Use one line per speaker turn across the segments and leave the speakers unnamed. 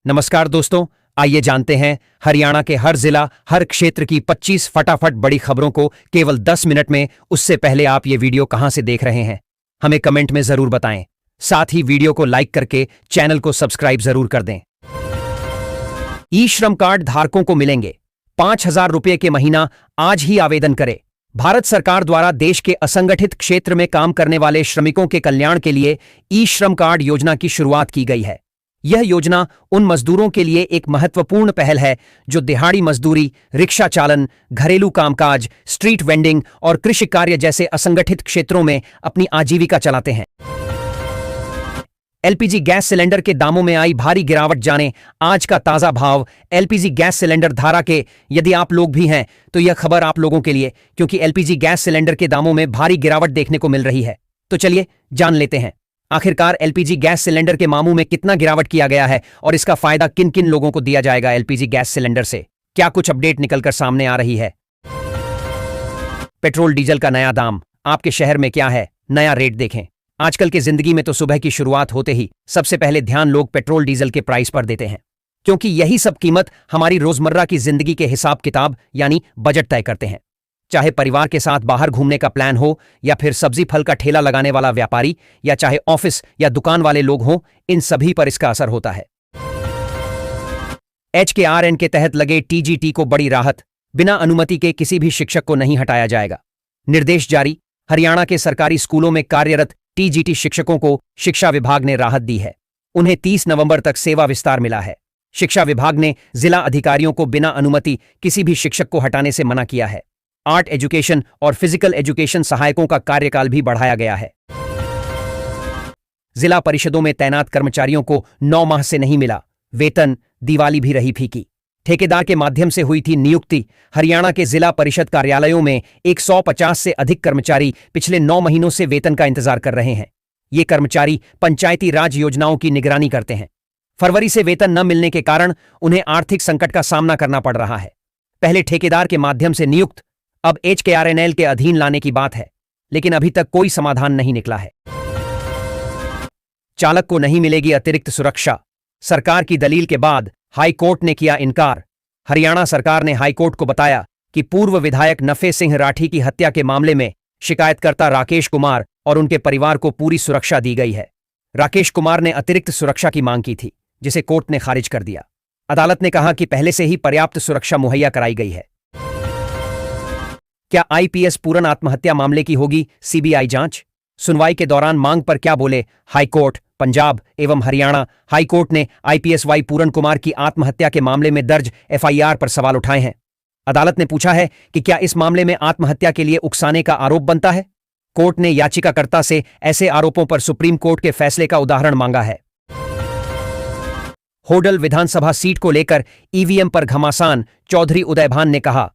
नमस्कार दोस्तों, आइए जानते हैं हरियाणा के हर जिला हर क्षेत्र की 25 फटाफट बड़ी खबरों को केवल 10 मिनट में। उससे पहले आप ये वीडियो कहां से देख रहे हैं हमें कमेंट में जरूर बताएं। साथ ही वीडियो को लाइक करके चैनल को सब्सक्राइब जरूर कर दें। ई श्रम कार्ड धारकों को मिलेंगे 5,000 रुपये के महीना। आज ही आवेदन करें। भारत सरकार द्वारा देश के असंगठित क्षेत्र में काम करने वाले श्रमिकों के कल्याण के लिए ई श्रम कार्ड योजना की शुरुआत की गई है। यह योजना उन मजदूरों के लिए एक महत्वपूर्ण पहल है जो दिहाड़ी मजदूरी, रिक्शा चालन, घरेलू कामकाज, स्ट्रीट वेंडिंग और कृषि कार्य जैसे असंगठित क्षेत्रों में अपनी आजीविका चलाते हैं। एलपीजी गैस सिलेंडर के दामों में आई भारी गिरावट। जानें आज का ताजा भाव एलपीजी गैस सिलेंडर धारा के। यदि आप लोग भी हैं तो यह खबर आप लोगों के लिए, क्योंकि एलपीजी गैस सिलेंडर के दामों में भारी गिरावट देखने को मिल रही है। तो चलिए जान लेते हैं आखिरकार एलपीजी गैस सिलेंडर के मामलों में कितना गिरावट किया गया है और इसका फायदा किन किन लोगों को दिया जाएगा। एलपीजी गैस सिलेंडर से क्या कुछ अपडेट निकलकर सामने आ रही है। पेट्रोल डीजल का नया दाम आपके शहर में क्या है, नया रेट देखें। आजकल की जिंदगी में तो सुबह की शुरुआत होते ही सबसे पहले ध्यान लोग पेट्रोल डीजल के प्राइस पर देते हैं, क्योंकि यही सब कीमत हमारी रोजमर्रा की जिंदगी के हिसाब किताब यानी बजट तय करते हैं। चाहे परिवार के साथ बाहर घूमने का प्लान हो, या फिर सब्जी फल का ठेला लगाने वाला व्यापारी, या चाहे ऑफिस या दुकान वाले लोग हों, इन सभी पर इसका असर होता है। HKRN के तहत लगे टीजीटी को बड़ी राहत। बिना अनुमति के किसी भी शिक्षक को नहीं हटाया जाएगा। निर्देश जारी। हरियाणा के सरकारी स्कूलों में कार्यरत टीजीटी शिक्षकों को शिक्षा विभाग ने राहत दी है। उन्हें 30 नवंबर तक सेवा विस्तार मिला है। शिक्षा विभाग ने जिला अधिकारियों को बिना अनुमति किसी भी शिक्षक को हटाने से मना किया है। आर्ट एजुकेशन और फिजिकल एजुकेशन सहायकों का कार्यकाल भी बढ़ाया गया है। जिला परिषदों में तैनात कर्मचारियों को 9 माह से नहीं मिला वेतन, दिवाली भी रही फीकी। ठेकेदार के माध्यम से हुई थी नियुक्ति। हरियाणा के जिला परिषद कार्यालयों में 150 से अधिक कर्मचारी पिछले 9 महीनों से वेतन का इंतजार कर रहे हैं। ये कर्मचारी पंचायती राज योजनाओं की निगरानी करते हैं। फरवरी से वेतन न मिलने के कारण उन्हें आर्थिक संकट का सामना करना पड़ रहा है। पहले ठेकेदार के माध्यम से नियुक्त, अब HKRNL के अधीन लाने की बात है, लेकिन अभी तक कोई समाधान नहीं निकला है। चालक को नहीं मिलेगी अतिरिक्त सुरक्षा। सरकार की दलील के बाद हाईकोर्ट ने किया इनकार। हरियाणा सरकार ने हाईकोर्ट को बताया कि पूर्व विधायक नफे सिंह राठी की हत्या के मामले में शिकायतकर्ता राकेश कुमार और उनके परिवार को पूरी सुरक्षा दी गई है। राकेश कुमार ने अतिरिक्त सुरक्षा की मांग की थी, जिसे कोर्ट ने खारिज कर दिया। अदालत ने कहा कि पहले से ही पर्याप्त सुरक्षा मुहैया कराई गई है। क्या IPS पूरन आत्महत्या मामले की होगी CBI जांच? सुनवाई के दौरान मांग पर क्या बोले हाईकोर्ट? पंजाब एवं हरियाणा हाईकोर्ट ने IPS वाई पूरन कुमार की आत्महत्या के मामले में दर्ज FIR पर सवाल उठाए हैं। अदालत ने पूछा है कि क्या इस मामले में आत्महत्या के लिए उकसाने का आरोप बनता है। कोर्ट ने याचिकाकर्ता से ऐसे आरोपों पर सुप्रीम कोर्ट के फैसले का उदाहरण मांगा है। होडल विधानसभा सीट को लेकर EVM पर घमासान। चौधरी उदयभान ने कहा,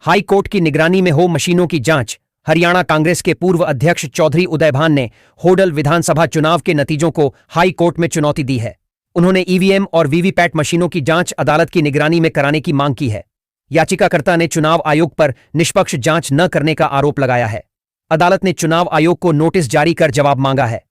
हाई कोर्ट की निगरानी में हो मशीनों की जांच। हरियाणा कांग्रेस के पूर्व अध्यक्ष चौधरी उदयभान ने होडल विधानसभा चुनाव के नतीजों को हाई कोर्ट में चुनौती दी है। उन्होंने EVM और VVPAT मशीनों की जांच अदालत की निगरानी में कराने की मांग की है। याचिकाकर्ता ने चुनाव आयोग पर निष्पक्ष जांच न करने का आरोप लगाया है। अदालत ने चुनाव आयोग को नोटिस जारी कर जवाब मांगा है।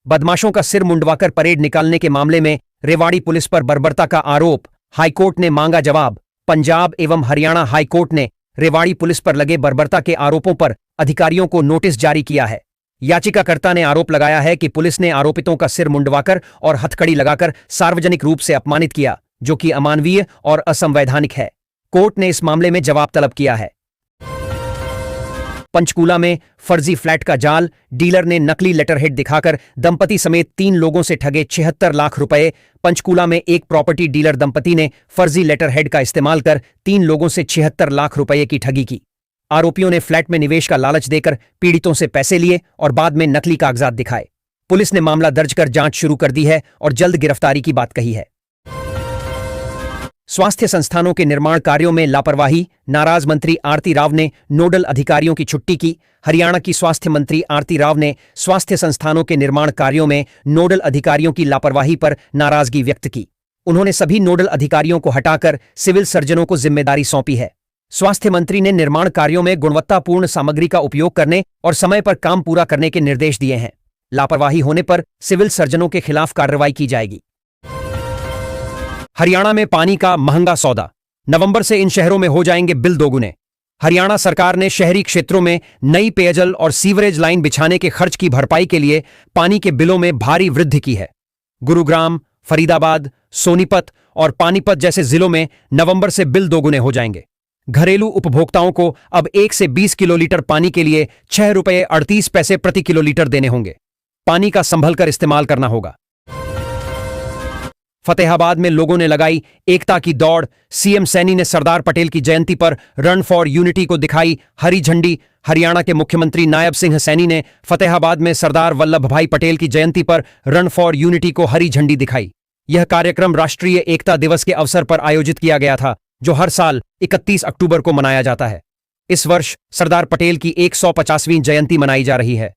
बदमाशों का सिर मुंडवाकर परेड निकालने के मामले में रेवाड़ी पुलिस पर बर्बरता का आरोप। हाईकोर्ट ने मांगा जवाब। पंजाब एवं हरियाणा हाईकोर्ट ने रेवाड़ी पुलिस पर लगे बर्बरता के आरोपों पर अधिकारियों को नोटिस जारी किया है। याचिकाकर्ता ने आरोप लगाया है कि पुलिस ने आरोपितों का सिर मुंडवाकर और हथकड़ी लगाकर सार्वजनिक रूप से अपमानित किया, जो कि अमानवीय और असंवैधानिक है। कोर्ट ने इस मामले में जवाब तलब किया है। पंचकूला में फर्जी फ्लैट का जाल। डीलर ने नकली लेटरहेड दिखाकर दंपति समेत 3 लोगों से ठगे 76 लाख रुपए। पंचकूला में एक प्रॉपर्टी डीलर दंपति ने फर्जी लेटरहेड का इस्तेमाल कर 3 लोगों से 76 लाख रुपए की ठगी की। आरोपियों ने फ्लैट में निवेश का लालच देकर पीड़ितों से पैसे लिए और बाद में नकली कागजात दिखाए। पुलिस ने मामला दर्ज कर जांच शुरू कर दी है और जल्द गिरफ्तारी की बात कही है। स्वास्थ्य संस्थानों के निर्माण कार्यों में लापरवाही। नाराज मंत्री आरती राव ने नोडल अधिकारियों की छुट्टी की। हरियाणा की स्वास्थ्य मंत्री आरती राव ने स्वास्थ्य संस्थानों के निर्माण कार्यों में नोडल अधिकारियों की लापरवाही पर नाराजगी व्यक्त की। उन्होंने सभी नोडल अधिकारियों को हटाकर सिविल सर्जनों को जिम्मेदारी सौंपी है। स्वास्थ्य मंत्री ने निर्माण कार्यों में गुणवत्तापूर्ण सामग्री का उपयोग करने और समय पर काम पूरा करने के निर्देश दिए हैं। लापरवाही होने पर सिविल सर्जनों के खिलाफ कार्रवाई की जाएगी। हरियाणा में पानी का महंगा सौदा। नवंबर से इन शहरों में हो जाएंगे बिल दोगुने। हरियाणा सरकार ने शहरी क्षेत्रों में नई पेयजल और सीवरेज लाइन बिछाने के खर्च की भरपाई के लिए पानी के बिलों में भारी वृद्धि की है। गुरुग्राम, फरीदाबाद, सोनीपत और पानीपत जैसे जिलों में नवंबर से बिल दोगुने हो जाएंगे। घरेलू उपभोक्ताओं को अब 1 से 20 किलोलीटर पानी के लिए ₹6.38 प्रति किलोलीटर देने होंगे। पानी का संभल कर इस्तेमाल करना होगा। फतेहाबाद में लोगों ने लगाई एकता की दौड़। सीएम सैनी ने सरदार पटेल की जयंती पर रन फॉर यूनिटी को दिखाई हरी झंडी। हरियाणा के मुख्यमंत्री नायब सिंह सैनी ने फतेहाबाद में सरदार वल्लभ भाई पटेल की जयंती पर रन फॉर यूनिटी को हरी झंडी दिखाई। यह कार्यक्रम राष्ट्रीय एकता दिवस के अवसर पर आयोजित किया गया था, जो हर साल 31 अक्टूबर को मनाया जाता है। इस वर्ष सरदार पटेल की 150वीं जयंती मनाई जा रही है।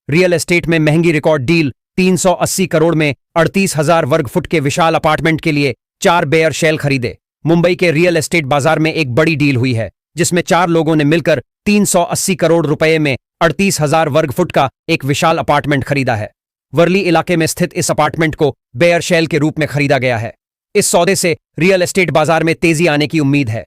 रियल एस्टेट में महंगी रिकॉर्ड डील। 380 करोड़ में 38,000 वर्ग फुट के विशाल अपार्टमेंट के लिए 4 बेयर शेल खरीदे। मुंबई के रियल एस्टेट बाजार में एक बड़ी डील हुई है, जिसमें 4 लोगों ने मिलकर 380 करोड़ रुपए में 38,000 वर्ग फुट का एक विशाल अपार्टमेंट खरीदा है। वर्ली इलाके में स्थित इस अपार्टमेंट को बेयर शेल के रूप में खरीदा गया है। इस सौदे से रियल एस्टेट बाजार में तेजी आने की उम्मीद है।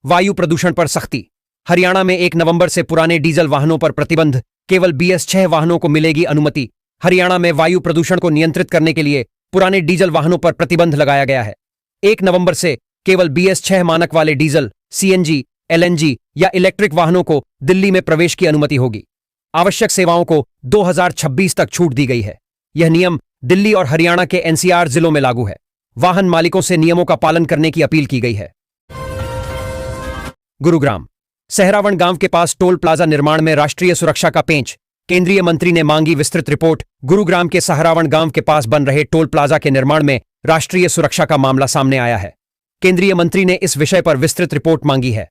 वायु प्रदूषण पर सख्ती। हरियाणा में 1 नवंबर से पुराने डीजल वाहनों पर प्रतिबंध। केवल BS6 वाहनों को मिलेगी अनुमति। हरियाणा में वायु प्रदूषण को नियंत्रित करने के लिए पुराने डीजल वाहनों पर प्रतिबंध लगाया गया है। 1 नवंबर से केवल BS6 मानक वाले डीजल, CNG, LNG या इलेक्ट्रिक वाहनों को दिल्ली में प्रवेश की अनुमति होगी। आवश्यक सेवाओं को 2026 तक छूट दी गई है। यह नियम दिल्ली और हरियाणा के NCR जिलों में लागू है। वाहन मालिकों से नियमों का पालन करने की अपील की गई है। गुरुग्राम सहरावण गांव के पास टोल प्लाजा निर्माण में राष्ट्रीय सुरक्षा का पेंच। केंद्रीय मंत्री ने मांगी विस्तृत रिपोर्ट। गुरुग्राम के सहरावण गांव के पास बन रहे टोल प्लाजा के निर्माण में राष्ट्रीय सुरक्षा का मामला सामने आया है। केंद्रीय मंत्री ने इस विषय पर विस्तृत रिपोर्ट मांगी है।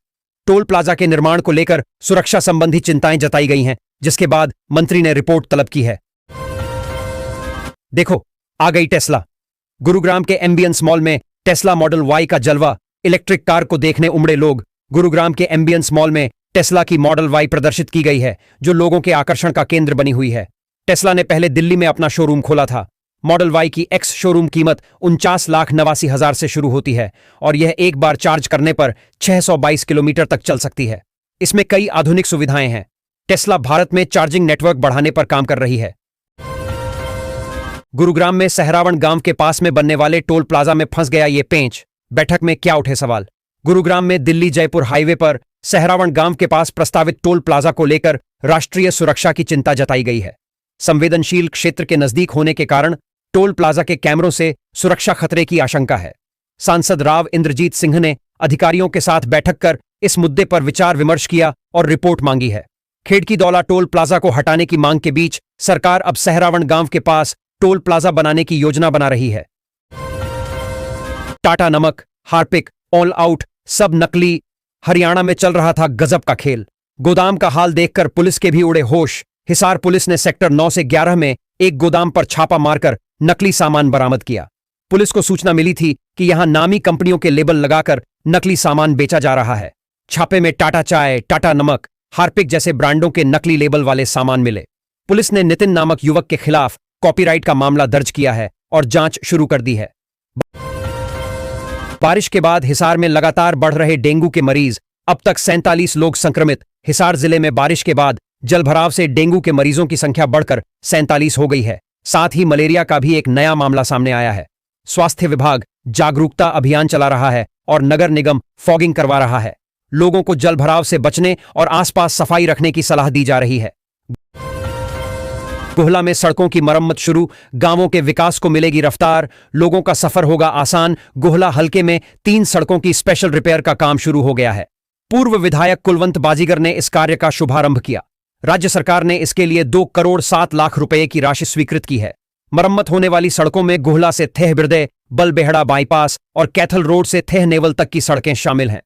टोल प्लाजा के निर्माण को लेकर सुरक्षा संबंधी चिंताएं जताई गई हैं, जिसके बाद मंत्री ने रिपोर्ट तलब की है। देखो, आ गई टेस्ला। गुरुग्राम के एम्बियंस मॉल में टेस्ला मॉडल Y का जलवा। इलेक्ट्रिक कार को देखने उमड़े लोग। गुरुग्राम के एम्बियंस मॉल में टेस्ला की मॉडल Y प्रदर्शित की गई है, जो लोगों के आकर्षण का केंद्र बनी हुई है। टेस्ला ने पहले दिल्ली में अपना शोरूम खोला था। मॉडल Y की एक्स शोरूम कीमत 49,89,000 से शुरू होती है और यह एक बार चार्ज करने पर 622 किलोमीटर तक चल सकती है। इसमें कई आधुनिक सुविधाएं हैं। टेस्ला भारत में चार्जिंग नेटवर्क बढ़ाने पर काम कर रही है। गुरुग्राम में सहरावण गांव के पास में बनने वाले टोल प्लाजा में फंस गया ये पेंच। बैठक में क्या उठे सवाल। गुरुग्राम में दिल्ली जयपुर हाईवे पर सहरावण गांव के पास प्रस्तावित टोल प्लाजा को लेकर राष्ट्रीय सुरक्षा की चिंता जताई गई है। संवेदनशील क्षेत्र के नजदीक होने के कारण टोल प्लाजा के कैमरों से सुरक्षा खतरे की आशंका है। सांसद राव इंद्रजीत सिंह ने अधिकारियों के साथ बैठक कर इस मुद्दे पर विचार विमर्श किया और रिपोर्ट मांगी है। खेड़कीदौला टोल प्लाजा को हटाने की मांग के बीच सरकार अब सहरावण गांव के पास टोल प्लाजा बनाने की योजना बना रही है। टाटा नमक, हार्पिक, ऑल आउट सब नकली। हरियाणा में चल रहा था गजब का खेल। गोदाम का हाल देखकर पुलिस के भी उड़े होश। हिसार पुलिस ने सेक्टर 9 से 11 में एक गोदाम पर छापा मारकर नकली सामान बरामद किया। पुलिस को सूचना मिली थी कि यहां नामी कंपनियों के लेबल लगाकर नकली सामान बेचा जा रहा है। छापे में टाटा चाय, टाटा नमक, हार्पिक जैसे ब्रांडों के नकली लेबल वाले सामान मिले। पुलिस ने नितिन नामक युवक के खिलाफ कॉपीराइट का मामला दर्ज किया है और जांच शुरू कर दी है। बारिश के बाद हिसार में लगातार बढ़ रहे डेंगू के मरीज। अब तक 47 लोग संक्रमित। हिसार जिले में बारिश के बाद जलभराव से डेंगू के मरीजों की संख्या बढ़कर 47 हो गई है। साथ ही मलेरिया का भी एक नया मामला सामने आया है। स्वास्थ्य विभाग जागरूकता अभियान चला रहा है और नगर निगम फॉगिंग करवा रहा है। लोगों को जलभराव से बचने और आसपास सफाई रखने की सलाह दी जा रही है। गुहला में सड़कों की मरम्मत शुरू। गांवों के विकास को मिलेगी रफ्तार। लोगों का सफर होगा आसान। गुहला हलके में 3 सड़कों की स्पेशल रिपेयर का काम शुरू हो गया है। पूर्व विधायक कुलवंत बाजीगर ने इस कार्य का शुभारंभ किया। राज्य सरकार ने इसके लिए 2 करोड़ 7 लाख रुपए की राशि स्वीकृत की है। मरम्मत होने वाली सड़कों में गुहला से थेह बिरदे, बलबेहड़ा बाईपास और कैथल रोड से थेह नेवल तक की सड़कें शामिल हैं।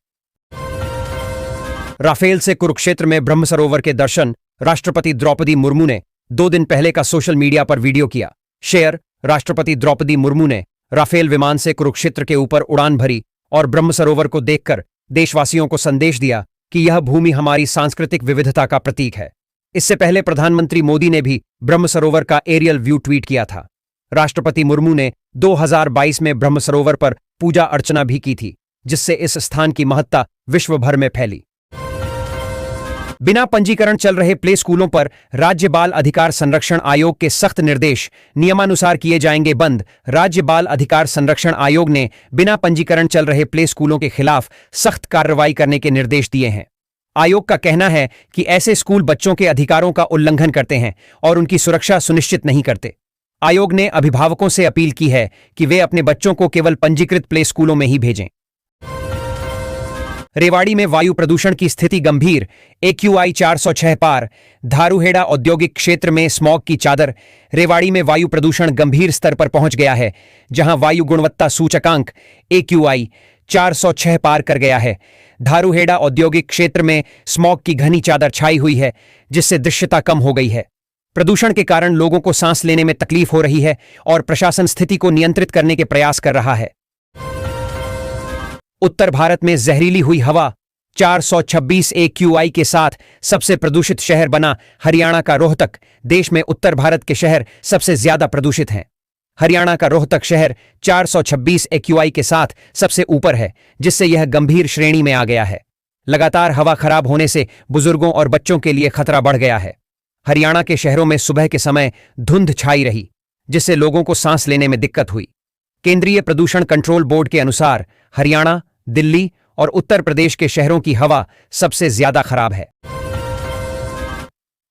राफेल से कुरुक्षेत्र में ब्रह्म सरोवर के दर्शन। राष्ट्रपति द्रौपदी मुर्मू ने 2 दिन पहले का सोशल मीडिया पर वीडियो किया शेयर। राष्ट्रपति द्रौपदी मुर्मू ने राफेल विमान से कुरुक्षेत्र के ऊपर उड़ान भरी और ब्रह्म सरोवर को देखकर देशवासियों को संदेश दिया कि यह भूमि हमारी सांस्कृतिक विविधता का प्रतीक है। इससे पहले प्रधानमंत्री मोदी ने भी ब्रह्म सरोवर का एरियल व्यू ट्वीट किया था। राष्ट्रपति मुर्मू ने 2022 में ब्रह्म सरोवर पर पूजा अर्चना भी की थी, जिससे इस स्थान की महत्ता विश्व भर में फैली। बिना पंजीकरण चल रहे प्ले स्कूलों पर राज्य बाल अधिकार संरक्षण आयोग के सख्त निर्देश नियमानुसार किए जाएंगे बंद। राज्य बाल अधिकार संरक्षण आयोग ने बिना पंजीकरण चल रहे प्ले स्कूलों के खिलाफ सख्त कार्रवाई करने के निर्देश दिए हैं। आयोग का कहना है कि ऐसे स्कूल बच्चों के अधिकारों का उल्लंघन करते हैं और उनकी सुरक्षा सुनिश्चित नहीं करते। आयोग ने अभिभावकों से अपील की है कि वे अपने बच्चों को केवल पंजीकृत प्ले स्कूलों में ही भेजें। रेवाड़ी में वायु प्रदूषण की स्थिति गंभीर, AQI 406 पार। धारूहेड़ा औद्योगिक क्षेत्र में स्मॉग की चादर। रेवाड़ी में वायु प्रदूषण गंभीर स्तर पर पहुंच गया है, जहां वायु गुणवत्ता सूचकांक AQI 406 पार कर गया है। धारूहेड़ा औद्योगिक क्षेत्र में स्मॉग की घनी चादर छाई हुई है, जिससे दृश्यता कम हो गई है। प्रदूषण के कारण लोगों को सांस लेने में तकलीफ हो रही है और प्रशासन स्थिति को नियंत्रित करने के प्रयास कर रहा है। उत्तर भारत में जहरीली हुई हवा। 426 AQI के साथ सबसे प्रदूषित शहर बना हरियाणा का रोहतक। देश में उत्तर भारत के शहर सबसे ज्यादा प्रदूषित हैं। हरियाणा का रोहतक शहर 426 AQI के साथ सबसे ऊपर है, जिससे यह गंभीर श्रेणी में आ गया है। लगातार हवा खराब होने से बुजुर्गों और बच्चों के लिए खतरा बढ़ गया है। हरियाणा के शहरों में सुबह के समय धुंध छाई रही, जिससे लोगों को सांस लेने में दिक्कत हुई। केंद्रीय प्रदूषण कंट्रोल बोर्ड के अनुसार हरियाणा, दिल्ली और उत्तर प्रदेश के शहरों की हवा सबसे ज्यादा खराब है।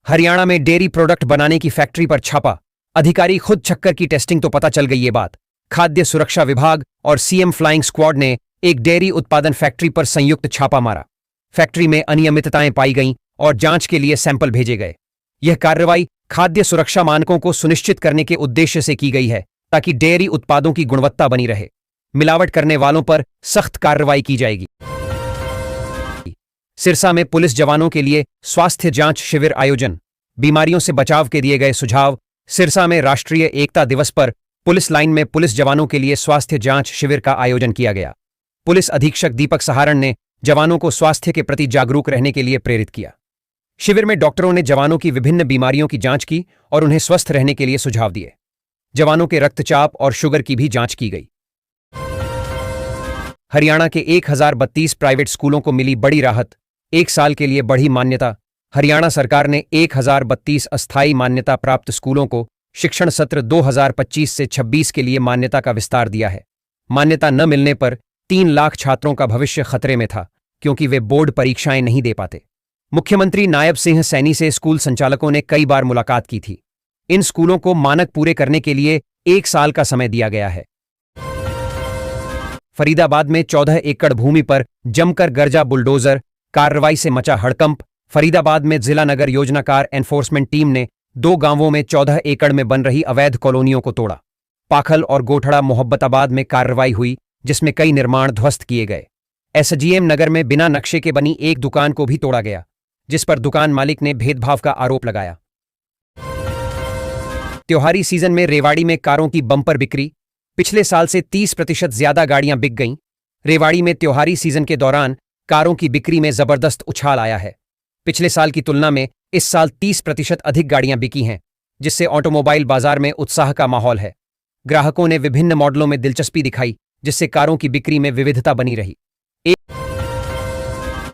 हरियाणा में डेयरी प्रोडक्ट बनाने की फैक्ट्री पर छापा। अधिकारी खुद चक्कर की टेस्टिंग तो पता चल गई ये बात। खाद्य सुरक्षा विभाग और CM फ्लाइंग स्क्वाड ने एक डेयरी उत्पादन फैक्ट्री पर संयुक्त छापा मारा। फैक्ट्री में अनियमितताएं पाई गईं और जांच के लिए सैंपल भेजे गए। यह कार्रवाई खाद्य सुरक्षा मानकों को सुनिश्चित करने के उद्देश्य से की गई है, ताकि डेयरी उत्पादों की गुणवत्ता बनी रहे। मिलावट करने वालों पर सख्त कार्रवाई की जाएगी। सिरसा में पुलिस जवानों के लिए स्वास्थ्य जांच शिविर आयोजन। बीमारियों से बचाव के दिए गए सुझाव। सिरसा में राष्ट्रीय एकता दिवस पर पुलिस लाइन में पुलिस जवानों के लिए स्वास्थ्य जांच शिविर का आयोजन किया गया। पुलिस अधीक्षक दीपक सहारण ने जवानों को स्वास्थ्य के प्रति जागरूक रहने के लिए प्रेरित किया। शिविर में डॉक्टरों ने जवानों की विभिन्न बीमारियों की जांच की और उन्हें स्वस्थ रहने के लिए सुझाव दिए। जवानों के रक्तचाप और शुगर की भी जांच की गई। हरियाणा के 1032 प्राइवेट स्कूलों को मिली बड़ी राहत। 1 साल के लिए बढ़ी मान्यता। हरियाणा सरकार ने 1032 अस्थायी मान्यता प्राप्त स्कूलों को शिक्षण सत्र 2025 से 26 के लिए मान्यता का विस्तार दिया है। मान्यता न मिलने पर 3 लाख छात्रों का भविष्य खतरे में था, क्योंकि वे बोर्ड परीक्षाएं नहीं दे पाते। मुख्यमंत्री नायब सिंह सैनी से स्कूल संचालकों ने कई बार मुलाकात की थी। इन स्कूलों को मानक पूरे करने के लिए 1 साल का समय दिया गया है। फरीदाबाद में 14 एकड़ भूमि पर जमकर गरजा बुलडोजर। कार्रवाई से मचा हड़कंप। फरीदाबाद में जिला नगर योजनाकार एनफोर्समेंट टीम ने 2 गांवों में 14 एकड़ में बन रही अवैध कॉलोनियों को तोड़ा। पाखल और गोठड़ा मोहब्बताबाद में कार्रवाई हुई, जिसमें कई निर्माण ध्वस्त किए गए। SGM नगर में बिना नक्शे के बनी एक दुकान को भी तोड़ा गया, जिस पर दुकान मालिक ने भेदभाव का आरोप लगाया। त्योहारी सीजन में रेवाड़ी में कारों की बम्पर बिक्री। पिछले साल से 30% ज्यादा गाड़ियां बिक गईं। रेवाड़ी में त्योहारी सीजन के दौरान कारों की बिक्री में जबरदस्त उछाल आया है। पिछले साल की तुलना में इस साल 30% अधिक गाड़ियां बिकी हैं, जिससे ऑटोमोबाइल बाजार में उत्साह का माहौल है। ग्राहकों ने विभिन्न मॉडलों में दिलचस्पी दिखाई, जिससे कारों की बिक्री में विविधता बनी रही।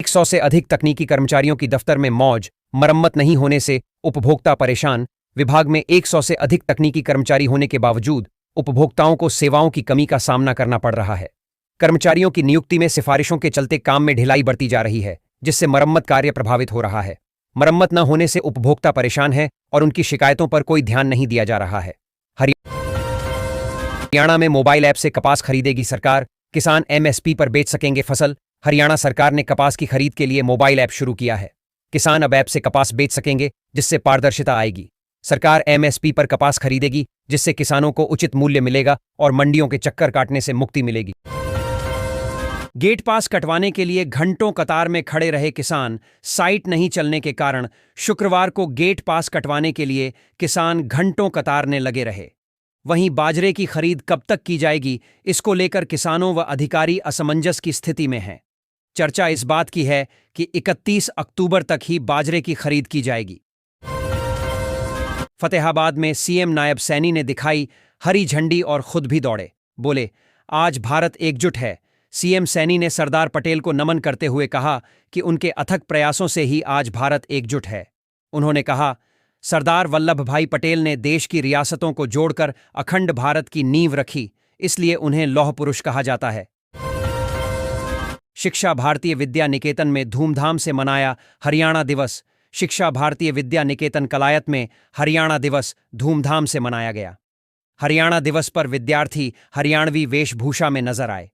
100 से अधिक तकनीकी कर्मचारियों की दफ्तर में मौज। मरम्मत नहीं होने से उपभोक्ता परेशान। विभाग में 100 से अधिक तकनीकी कर्मचारी होने के बावजूद उपभोक्ताओं को सेवाओं की कमी का सामना करना पड़ रहा है। कर्मचारियों की नियुक्ति में सिफारिशों के चलते काम में ढिलाई बढ़ती जा रही है, जिससे मरम्मत कार्य प्रभावित हो रहा है। मरम्मत न होने से उपभोक्ता परेशान है और उनकी शिकायतों पर कोई ध्यान नहीं दिया जा रहा है। हरियाणा में मोबाइल ऐप से कपास खरीदेगी सरकार। किसान MSP पर बेच सकेंगे फसल। हरियाणा सरकार ने कपास की खरीद के लिए मोबाइल ऐप शुरू किया है। किसान अब ऐप से कपास बेच सकेंगे, जिससे पारदर्शिता आएगी। सरकार MSP पर कपास खरीदेगी, जिससे किसानों को उचित मूल्य मिलेगा और मंडियों के चक्कर काटने से मुक्ति मिलेगी। गेट पास कटवाने के लिए घंटों कतार में खड़े रहे किसान। साइट नहीं चलने के कारण शुक्रवार को गेट पास कटवाने के लिए किसान घंटों कतारने लगे रहे। वहीं बाजरे की खरीद कब तक की जाएगी, इसको लेकर किसानों व अधिकारी असमंजस की स्थिति में हैं। चर्चा इस बात की है कि 31 अक्टूबर तक ही बाजरे की खरीद की जाएगी। फतेहाबाद में CM नायब सैनी ने दिखाई हरी झंडी और खुद भी दौड़े। बोले, आज भारत एकजुट है। सीएम सैनी ने सरदार पटेल को नमन करते हुए कहा कि उनके अथक प्रयासों से ही आज भारत एकजुट है। उन्होंने कहा, सरदार वल्लभ भाई पटेल ने देश की रियासतों को जोड़कर अखंड भारत की नींव रखी, इसलिए उन्हें लौह पुरुष कहा जाता है। शिक्षा भारतीय विद्या निकेतन में धूमधाम से मनाया हरियाणा दिवस। शिक्षा भारतीय विद्या निकेतन कलायत में हरियाणा दिवस धूमधाम से मनाया गया। हरियाणा दिवस पर विद्यार्थी हरियाणवी वेशभूषा में नजर आए।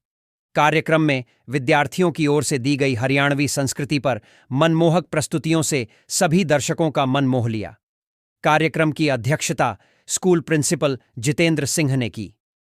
कार्यक्रम में विद्यार्थियों की ओर से दी गई हरियाणवी संस्कृति पर मनमोहक प्रस्तुतियों से सभी दर्शकों का मन मोह लिया। कार्यक्रम की अध्यक्षता स्कूल प्रिंसिपल जितेंद्र सिंह ने की।